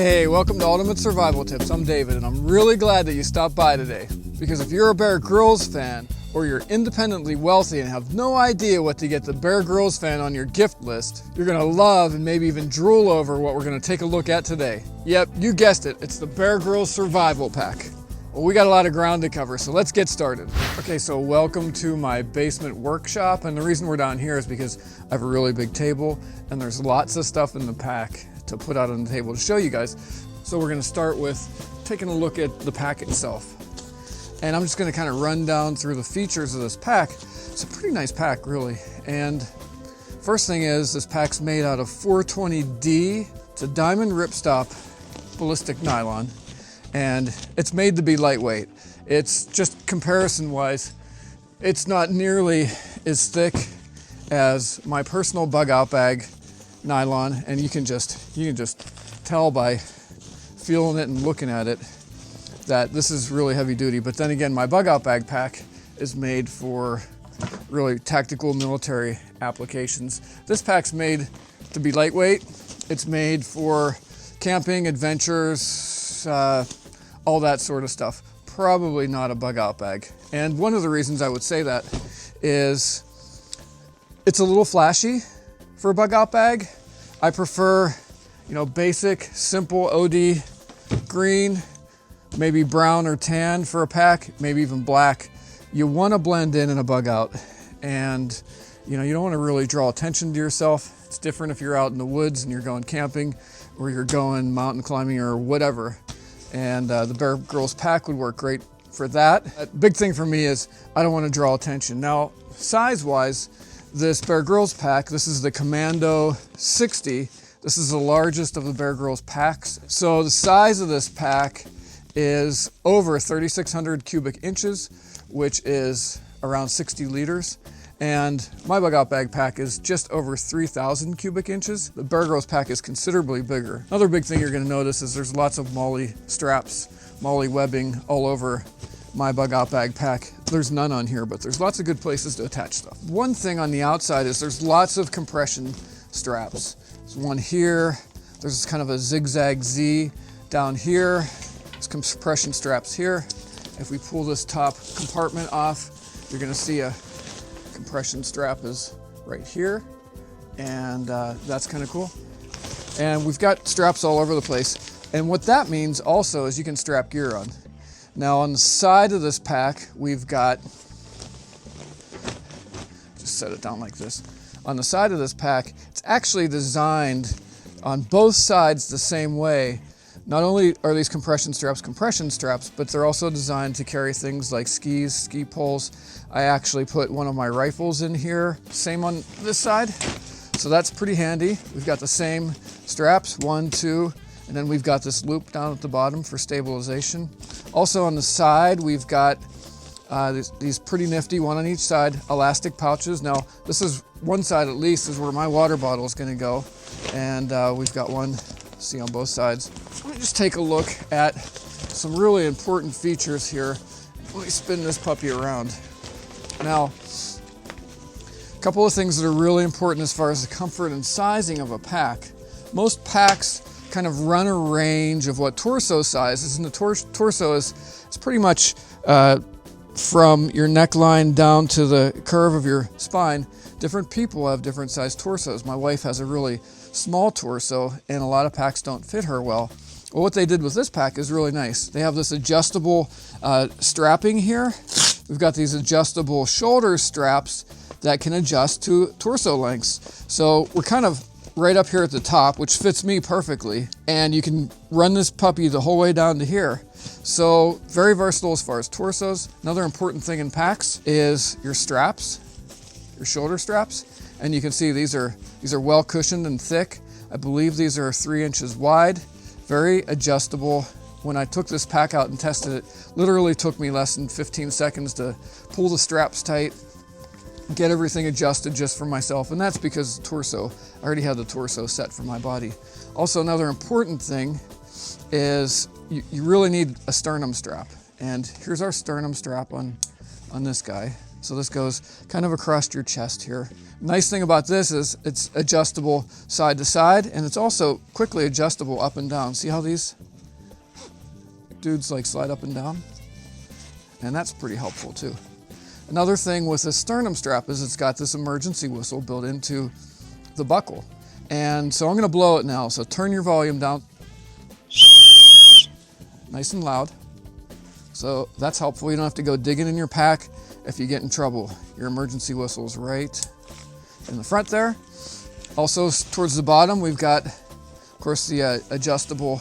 Hey, welcome to Ultimate Survival Tips. I'm David, and I'm really glad that you stopped by today. Because if you're a Bear Grylls fan, or you're independently wealthy and have no idea what to get the Bear Grylls fan on your gift list, you're gonna love and maybe even drool over what we're gonna take a look at today. Yep, you guessed it, it's the Bear Grylls Survival Pack. Well, we got a lot of ground to cover, so let's get started. Okay, so welcome to my basement workshop, and the reason we're down here is because I have a really big table, and there's lots of stuff in the pack to put out on the table to show you guys. So we're gonna start with taking a look at the pack itself. And I'm just gonna kind of run down through the features of this pack. It's a pretty nice pack, really. And first thing is, this pack's made out of 420D. It's a diamond ripstop ballistic nylon, and it's made to be lightweight. It's just comparison-wise, it's not nearly as thick as my personal bug out bag nylon, and you can just tell by feeling it and looking at it that this is really heavy duty. But then again, my bug out bag pack is made for really tactical military applications. This pack's made to be lightweight. It's made for camping, adventures, all that sort of stuff. Probably not a bug out bag. And one of the reasons I would say that is it's a little flashy for a bug out bag. I prefer, basic, simple OD green, maybe brown or tan for a pack, maybe even black. You want to blend in a bug out, and you don't want to really draw attention to yourself. It's different if you're out in the woods and you're going camping, or you're going mountain climbing or whatever. And the Bear Grylls pack would work great for that. A big thing for me is I don't want to draw attention. Now, size-wise, this Bear Grylls pack, this is the Commando 60. This is the largest of the Bear Grylls packs. So the size of this pack is over 3,600 cubic inches, which is around 60 liters. And my bug out bag pack is just over 3,000 cubic inches. The Bear Grylls pack is considerably bigger. Another big thing you're gonna notice is there's lots of MOLLE straps, MOLLE webbing all over my bug out bag pack. There's none on here, but there's lots of good places to attach stuff. One thing on the outside is there's lots of compression straps. There's one here, there's kind of a zigzag Z down here. There's compression straps here. If we pull this top compartment off, you're gonna see a compression strap is right here, and that's kind of cool. And we've got straps all over the place. And what that means also is you can strap gear on. Now on the side of this pack, we've got, just set it down like this. On the side of this pack, it's actually designed on both sides the same way. Not only are these compression straps, but they're also designed to carry things like skis, ski poles. I actually put one of my rifles in here, same on this side. So that's pretty handy. We've got the same straps, 1, 2, and then we've got this loop down at the bottom for stabilization. Also on the side, we've got these pretty nifty, one on each side, elastic pouches. Now, this is one side at least is where my water bottle is gonna go. And we've got one, see, on both sides. Let me just take a look at some really important features here. Let me spin this puppy around. Now, a couple of things that are really important as far as the comfort and sizing of a pack. Most packs kind of run a range of what torso size is, and the torso is pretty much from your neckline down to the curve of your spine. Different people have different sized torsos. My wife has a really small torso, and a lot of packs don't fit her well. Well, what they did with this pack is really nice. They have this adjustable strapping here. We've got these adjustable shoulder straps that can adjust to torso lengths. So we're kind of right up here at the top, which fits me perfectly. And you can run this puppy the whole way down to here. So very versatile as far as torsos. Another important thing in packs is your straps, your shoulder straps. And you can see these are well cushioned and thick. I believe these are 3 inches wide, very adjustable. When I took this pack out and tested it, literally took me less than 15 seconds to pull the straps tight, get everything adjusted just for myself, and that's because the torso, I already had the torso set for my body. Also, another important thing is you really need a sternum strap. And here's our sternum strap on this guy. So this goes kind of across your chest here. Nice thing about this is it's adjustable side to side, and it's also quickly adjustable up and down. See how these dudes like slide up and down? And that's pretty helpful too. Another thing with this sternum strap is it's got this emergency whistle built into the buckle. And so I'm gonna blow it now. So turn your volume down. Nice and loud. So that's helpful. You don't have to go digging in your pack if you get in trouble. Your emergency whistle is right in the front there. Also towards the bottom, we've got, of course, the adjustable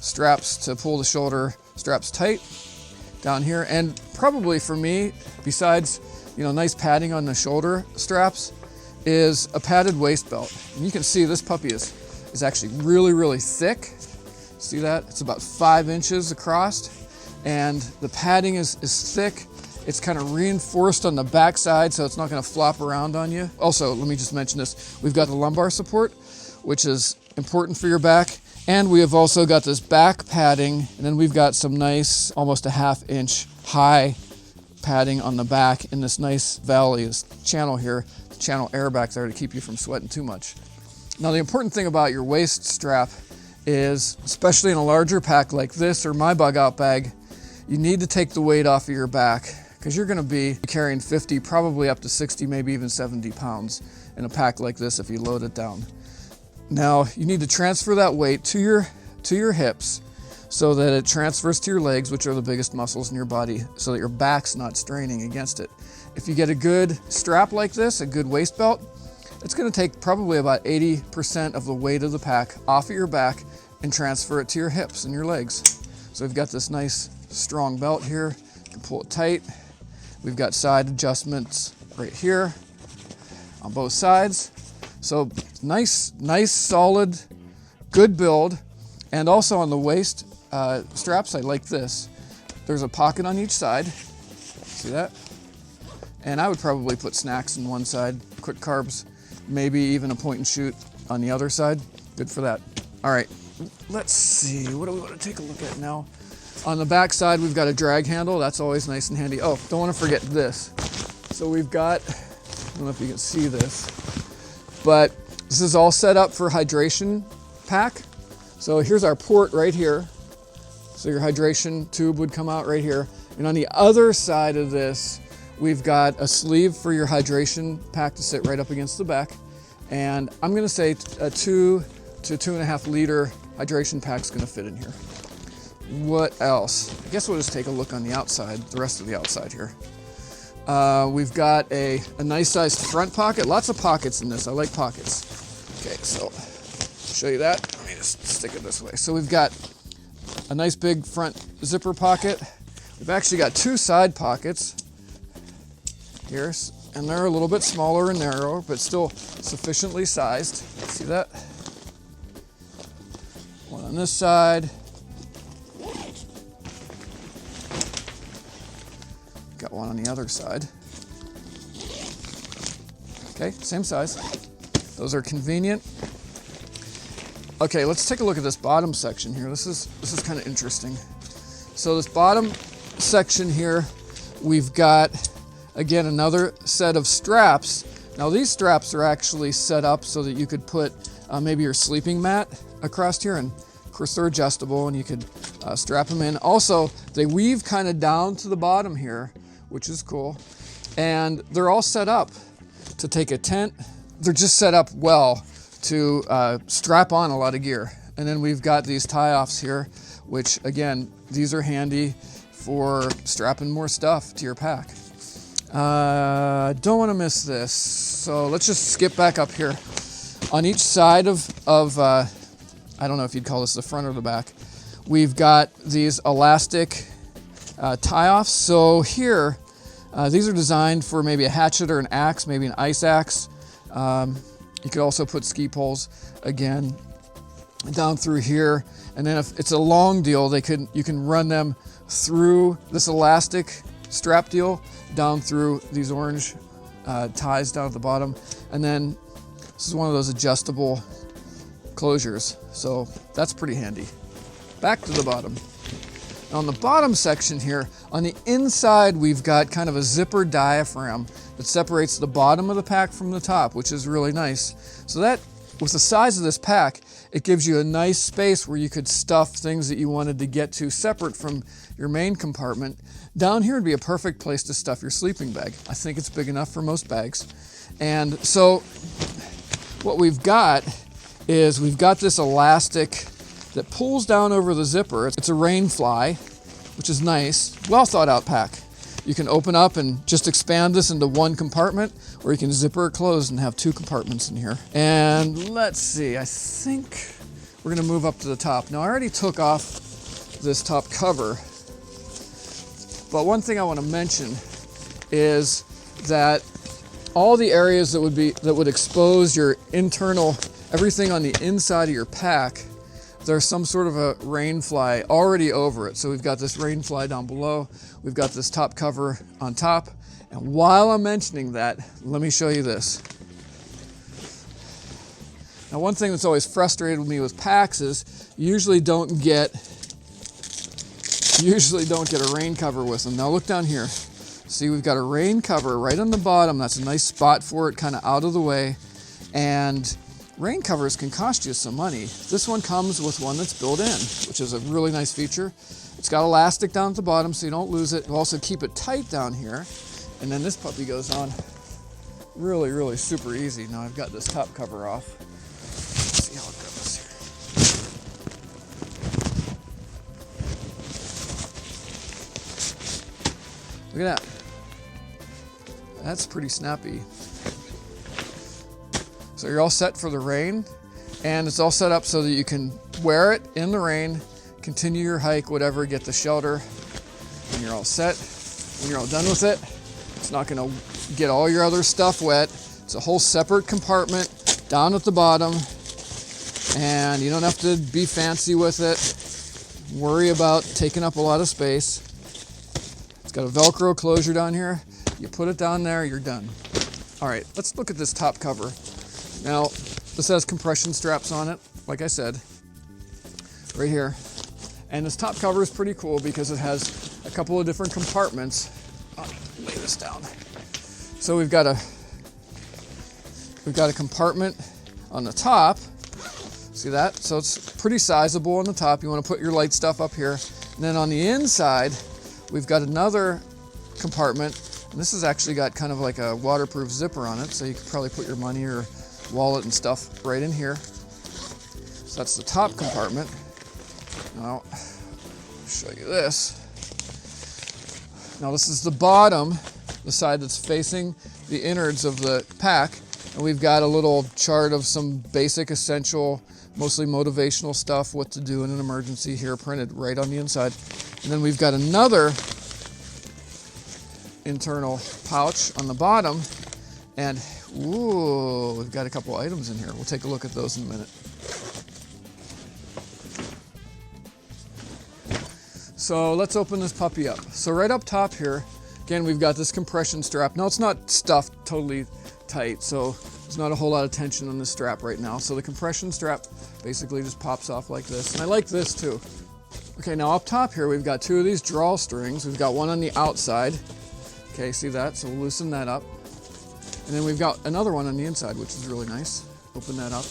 straps to pull the shoulder straps tight down here. And probably for me, besides, you know, nice padding on the shoulder straps, is a padded waist belt. And you can see this puppy is actually really, really thick. See that? It's about 5 inches across, and the padding is thick. It's kind of reinforced on the back side, so it's not going to flop around on you. Also, let me just mention this. We've got the lumbar support, which is important for your back. And we have also got this back padding, and then we've got some nice, almost a 1/2 inch high padding on the back in this nice valley, this channel here, channel air back there to keep you from sweating too much. Now, the important thing about your waist strap is, especially in a larger pack like this or my bug out bag, you need to take the weight off of your back, because you're going to be carrying 50, probably up to 60, maybe even 70 pounds in a pack like this if you load it down. Now, you need to transfer that weight to your hips so that it transfers to your legs, which are the biggest muscles in your body, so that your back's not straining against it. If you get a good strap like this, a good waist belt, it's going to take probably about 80% of the weight of the pack off of your back and transfer it to your hips and your legs. So we've got this nice strong belt here. You can pull it tight. We've got side adjustments right here on both sides. So nice, solid, good build. And also on the waist straps, I like this. There's a pocket on each side. See that? And I would probably put snacks on one side, quick carbs, maybe even a point and shoot on the other side. Good for that. All right, let's see. What do we want to take a look at now? On the back side, we've got a drag handle. That's always nice and handy. Oh, don't want to forget this. So we've got, I don't know if you can see this, but this is all set up for hydration pack. So here's our port right here. So your hydration tube would come out right here. And on the other side of this, we've got a sleeve for your hydration pack to sit right up against the back. And I'm gonna say a 2 to 2.5 liter hydration pack's gonna fit in here. What else? I guess we'll just take a look on the outside, the rest of the outside here. We've got a nice sized front pocket. Lots of pockets in this. I like pockets. Okay, so I'll show you that. Let me just stick it this way. So we've got a nice big front zipper pocket. We've actually got 2 side pockets here, and they're a little bit smaller and narrower, but still sufficiently sized. See that? One on this side. Got one on the other side. Okay, same size. Those are convenient. Okay, let's take a look at this bottom section here. This is kind of interesting. So this bottom section here, we've got, again, another set of straps. Now these straps are actually set up so that you could put maybe your sleeping mat across here, and of course they're adjustable and you could strap them in. Also, they weave kind of down to the bottom here, which is cool. And they're all set up to take a tent. They're just set up well to strap on a lot of gear. And then we've got these tie-offs here, which again, these are handy for strapping more stuff to your pack. Don't want to miss this. So let's just skip back up here. On each side of I don't know if you'd call this the front or the back, we've got these elastic tie-offs. So here, these are designed for maybe a hatchet or an axe, maybe an ice axe. You could also put ski poles, again, down through here. And then if it's a long deal, you can run them through this elastic strap deal down through these orange ties down at the bottom. And then this is one of those adjustable closures. So that's pretty handy. Back to the bottom. Now on the bottom section here, on the inside, we've got kind of a zipper diaphragm that separates the bottom of the pack from the top, which is really nice. So that, with the size of this pack, it gives you a nice space where you could stuff things that you wanted to get to separate from your main compartment. Down here would be a perfect place to stuff your sleeping bag. I think it's big enough for most bags. And so what we've got is we've got this elastic that pulls down over the zipper. It's a rain fly, which is nice. Well thought out pack. You can open up and just expand this into one compartment, or you can zipper it closed and have two compartments in here. And let's see, I think we're gonna move up to the top. Now I already took off this top cover, but one thing I wanna mention is that all the areas that would expose your internal, everything on the inside of your pack, there's some sort of a rain fly already over it. So we've got this rain fly down below, we've got this top cover on top, and while I'm mentioning that, let me show you this. Now one thing that's always frustrated with me with packs is you usually don't get a rain cover with them. Now look down here. See, we've got a rain cover right on the bottom. That's a nice spot for it, kind of out of the way. And rain covers can cost you some money. This one comes with one that's built in, which is a really nice feature. It's got elastic down at the bottom so you don't lose it. You also keep it tight down here. And then this puppy goes on really, really super easy. Now I've got this top cover off. Let's see how it goes here. Look at that. That's pretty snappy. So you're all set for the rain, and it's all set up so that you can wear it in the rain, continue your hike, whatever, get the shelter, and you're all set. When you're all done with it, it's not gonna get all your other stuff wet. It's a whole separate compartment down at the bottom, and you don't have to be fancy with it, worry about taking up a lot of space. It's got a Velcro closure down here. You put it down there, you're done. All right, let's look at this top cover. Now, this has compression straps on it, like I said, right here. And this top cover is pretty cool because it has a couple of different compartments. I'll lay this down. So we've got a compartment on the top. See that? So it's pretty sizable on the top. You want to put your light stuff up here. And then on the inside, we've got another compartment. And this has actually got kind of like a waterproof zipper on it, so you could probably put your money or wallet and stuff right in here. So that's the top compartment. Now, I'll show you this. Now this is the bottom, the side that's facing the innards of the pack. And we've got a little chart of some basic, essential, mostly motivational stuff, what to do in an emergency here, printed right on the inside. And then we've got another internal pouch on the bottom, and ooh, we've got a couple items in here. We'll take a look at those in a minute. So let's open this puppy up. So right up top here, again, we've got this compression strap. Now it's not stuffed totally tight, so there's not a whole lot of tension on this strap right now. So the compression strap basically just pops off like this, and I like this too. Okay, now up top here, we've got two of these drawstrings. We've got one on the outside. Okay, see that? So we'll loosen that up. And then we've got another one on the inside, which is really nice. Open that up.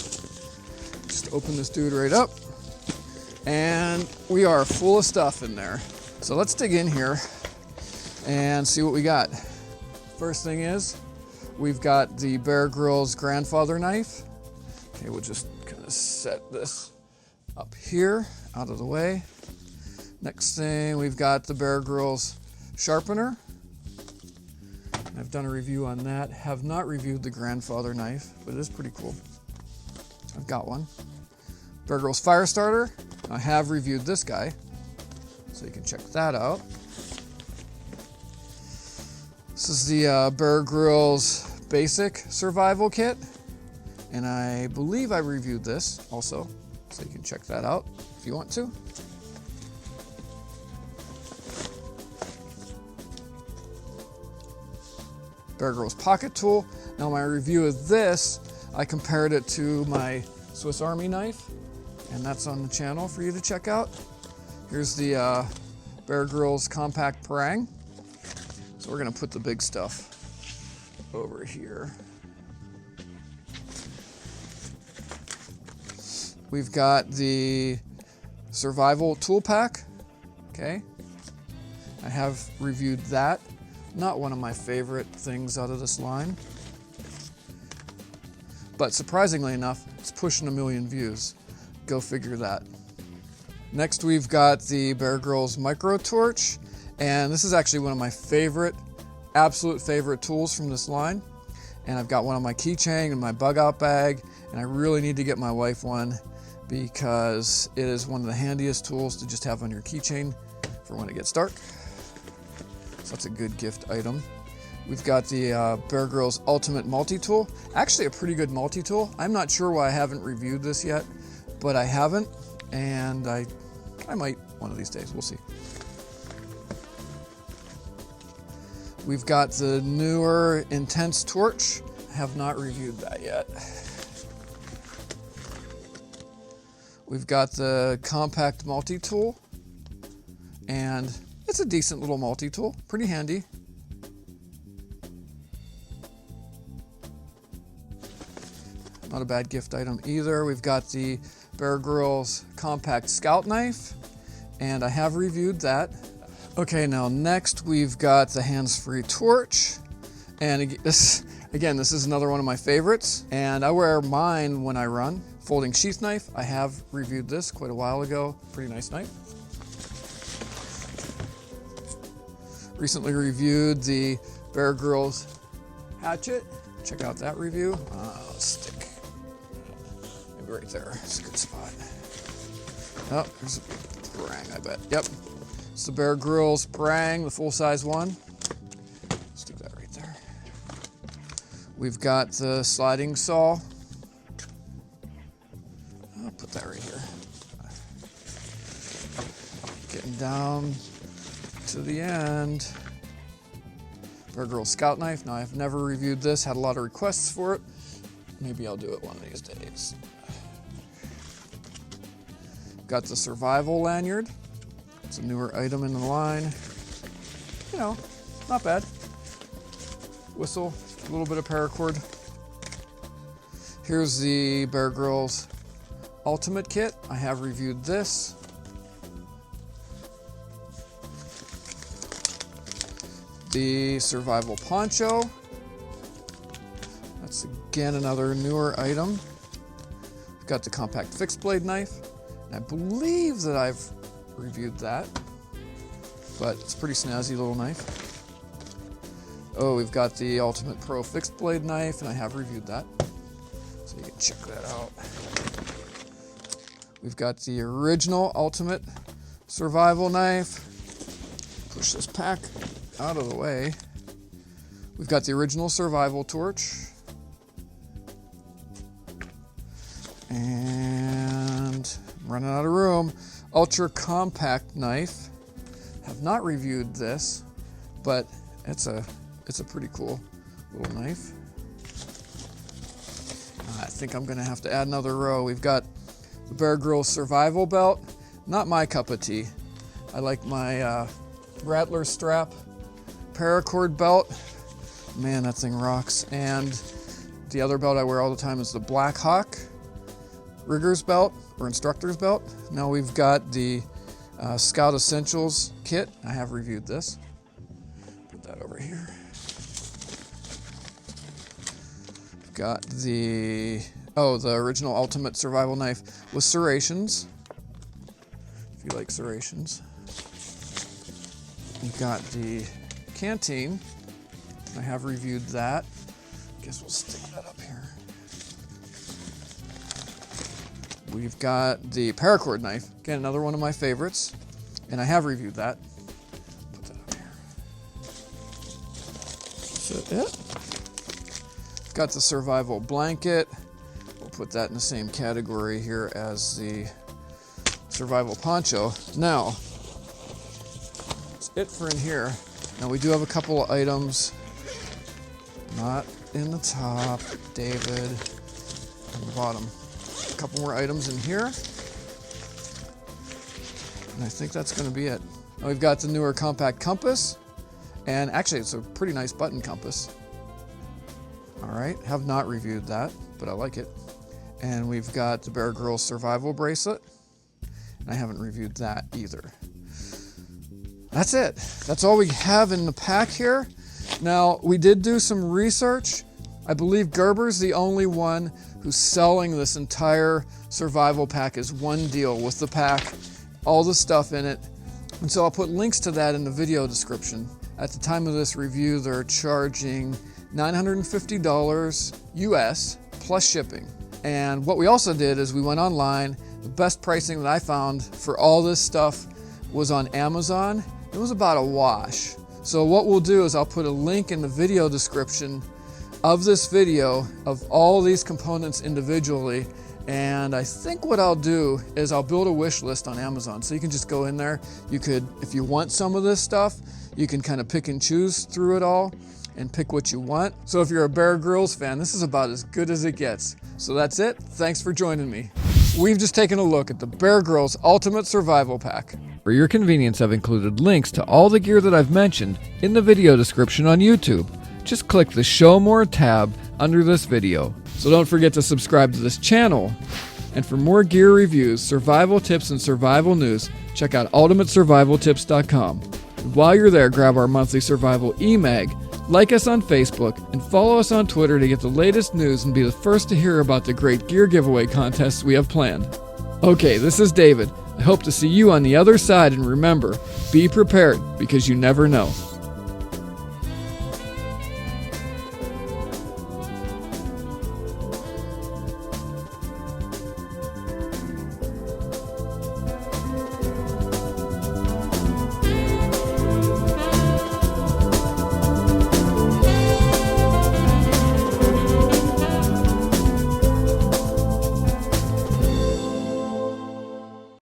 Just open this dude right up. And we are full of stuff in there. So let's dig in here and see what we got. First thing is, we've got the Bear Grylls grandfather knife. Okay, we'll just kind of set this up here, out of the way. Next thing, we've got the Bear Grylls Sharpener. I've done a review on that. Have not reviewed the grandfather knife, but it is pretty cool. I've got one. Bear Grylls Fire Starter. I have reviewed this guy, so you can check that out. This is the Bear Grylls Basic Survival Kit, and I believe I reviewed this also, so you can check that out if you want to. Bear Grylls Pocket Tool. Now my review of this, I compared it to my Swiss Army knife, and that's on the channel for you to check out. Here's the Bear Grylls Compact Parang. So we're gonna put the big stuff over here. We've got the Survival Tool Pack, okay? I have reviewed that. Not one of my favorite things out of this line. But surprisingly enough, it's pushing 1 million views. Go figure that. Next we've got the Bear Grylls Micro Torch, and this is actually one of my favorite, absolute favorite tools from this line. And I've got one on my keychain and my bug out bag, and I really need to get my wife one because it is one of the handiest tools to just have on your keychain for when it gets dark. So that's a good gift item. We've got the Bear Grylls Ultimate Multi-Tool. Actually a pretty good multi-tool. I'm not sure why I haven't reviewed this yet, but I haven't, and I might one of these days, we'll see. We've got the newer Intense Torch. I have not reviewed that yet. We've got the Compact Multi-Tool, and it's a decent little multi-tool, pretty handy. Not a bad gift item either. We've got the Bear Grylls Compact Scout Knife, and I have reviewed that. Okay, now next we've got the hands-free torch, and this is another one of my favorites, and I wear mine when I run. Folding sheath knife, I have reviewed this quite a while ago. Pretty nice knife. Recently reviewed the Bear Grylls Hatchet. Check out that review. Let's stick maybe right there. It's a good spot. Oh, there's a parang, I bet. Yep. It's the Bear Grylls parang, the full-size one. Let's do that right there. We've got the sliding saw. I'll put that right here. Getting down to the end. Bear Grylls Scout Knife. Now, I've never reviewed this, had a lot of requests for it. Maybe I'll do it one of these days. Got the Survival Lanyard. It's a newer item in the line. You know, not bad. Whistle, a little bit of paracord. Here's the Bear Grylls Ultimate Kit. I have reviewed this. The Survival Poncho. That's again another newer item. We've got the Compact Fixed Blade Knife. And I believe that I've reviewed that, but it's a pretty snazzy little knife. Oh, we've got the Ultimate Pro Fixed Blade Knife, and I have reviewed that, so you can check that out. We've got the original Ultimate Survival Knife. Push this pack out of the way. We've got the original Survival Torch. And I'm running out of room. Ultra Compact Knife. Have not reviewed this, but it's a pretty cool little knife. I think I'm gonna have to add another row. We've got the Bear Grylls Survival Belt. Not my cup of tea. I like my Rattler Strap Paracord belt. Man, that thing rocks. And the other belt I wear all the time is the Black Hawk Rigger's belt or Instructor's belt. Now we've got the Scout Essentials kit. I have reviewed this. Put that over here. We've got the original Ultimate Survival Knife with serrations. If you like serrations. We've got the Canteen. I have reviewed that. Guess we'll stick that up here. We've got the Paracord knife. Again, another one of my favorites. And I have reviewed that. Put that up here. That's it. Got the Survival Blanket. We'll put that in the same category here as the Survival Poncho. Now, that's it for in here. Now we do have a couple of items. Not in the top, David. On the bottom. A couple more items in here. And I think that's going to be it. Now we've got the newer compact compass, and actually it's a pretty nice button compass. All right, have not reviewed that, but I like it. And we've got the Bear Grylls Survival Bracelet, and I haven't reviewed that either. That's it. That's all we have in the pack here. Now, we did do some research. I believe Gerber's the only one who's selling this entire survival pack as one deal with the pack, all the stuff in it. And so I'll put links to that in the video description. At the time of this review, they're charging $950 US plus shipping. And what we also did is we went online. The best pricing that I found for all this stuff was on Amazon. It was about a wash. So what we'll do is I'll put a link in the video description of this video of all these components individually. And I think what I'll do is I'll build a wish list on Amazon. So you can just go in there. You could, if you want some of this stuff, you can kind of pick and choose through it all and pick what you want. So if you're a Bear Grylls fan, this is about as good as it gets. So that's it. Thanks for joining me. We've just taken a look at the Bear Grylls Ultimate Survival Pack. For your convenience, I've included links to all the gear that I've mentioned in the video description on YouTube. Just click the Show More tab under this video. So don't forget to subscribe to this channel. And for more gear reviews, survival tips, and survival news, check out ultimatesurvivaltips.com. And while you're there, grab our monthly survival e-mag, like us on Facebook, and follow us on Twitter to get the latest news and be the first to hear about the great gear giveaway contests we have planned. Okay, this is David. I hope to see you on the other side, and remember, be prepared because you never know.